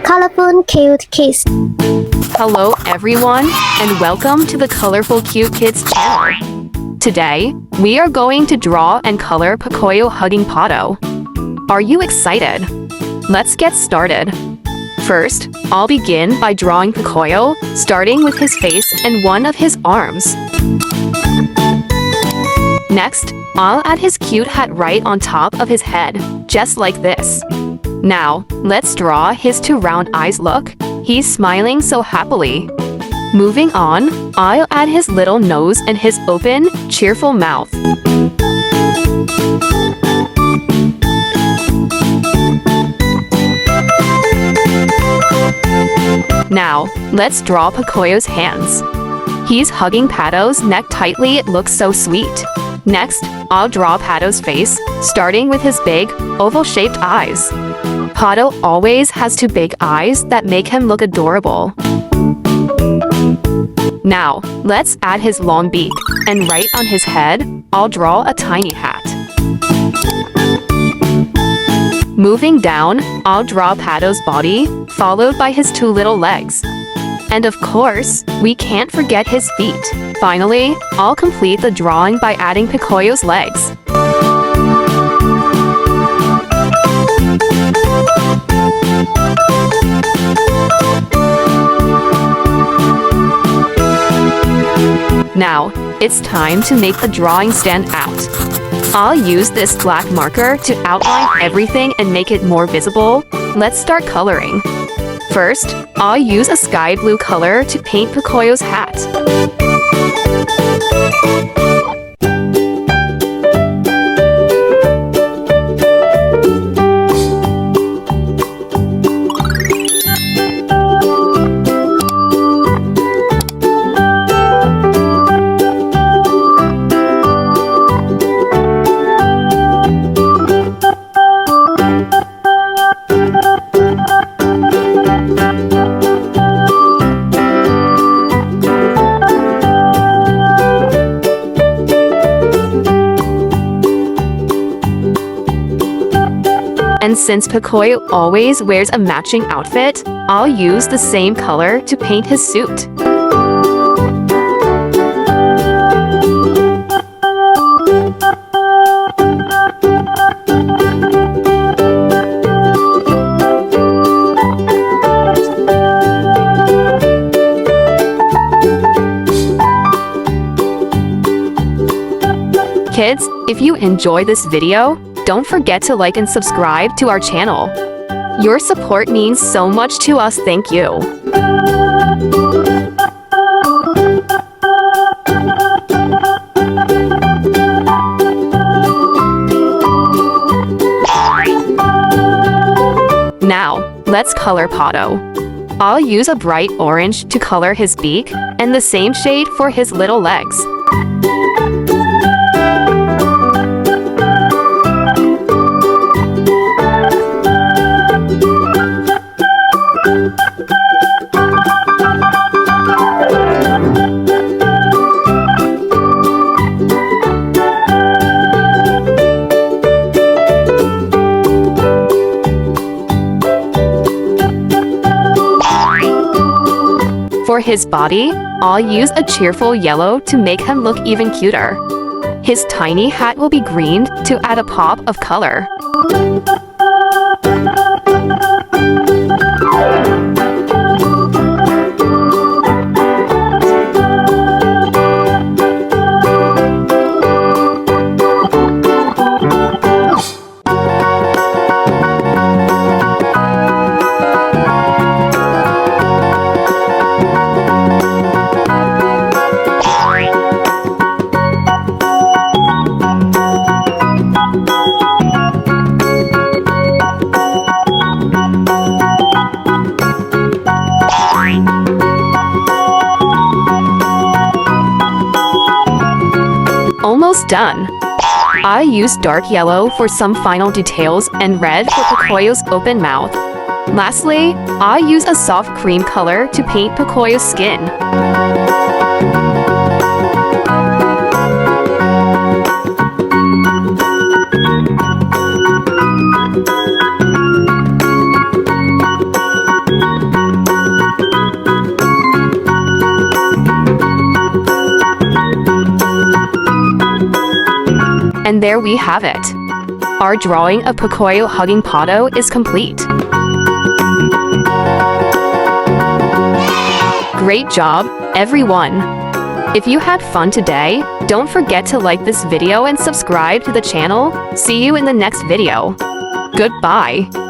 Colorful Cute Kids. Hello everyone, and welcome to the Colorful Cute Kids channel. Today, we are going to draw and color Pocoyo hugging Pato. Are you excited? Let's get started. First, I'll begin by drawing Pocoyo, starting with his face and one of his arms. Next, I'll add his cute hat right on top of his head, just like this. Now, let's draw his two round eyes. Look, he's smiling so happily. Moving on, I'll add his little nose and his open, cheerful mouth. Now, let's draw Pocoyo's hands. He's hugging Pato's neck tightly. It looks so sweet. Next, I'll draw Pato's face, starting with his big, oval-shaped eyes. Pato always has two big eyes that make him look adorable. Now, let's add his long beak, and right on his head, I'll draw a tiny hat. Moving down, I'll draw Pato's body, followed by his two little legs. And of course, we can't forget his feet. Finally, I'll complete the drawing by adding Pocoyo's legs. Now, it's time to make the drawing stand out. I'll use this black marker to outline everything and make it more visible. Let's start coloring. First, I'll use a sky blue color to paint Pocoyo's hat. And since Pocoyo always wears a matching outfit, I'll use the same color to paint his suit. Kids, if you enjoy this video, don't forget to like and subscribe to our channel. Your support means so much to us. Thank you. Now, let's color Pato. I'll use a bright orange to color his beak, and the same shade for his little legs. For his body, I'll use a cheerful yellow to make him look even cuter. His tiny hat will be green to add a pop of color. Almost done. I used dark yellow for some final details and red for Pocoyo's open mouth. Lastly, I use a soft cream color to paint Pocoyo's skin. And there we have it. Our drawing of Pocoyo hugging Pato is complete. Great job, everyone! If you had fun today, don't forget to like this video and subscribe to the channel. See you in the next video. Goodbye!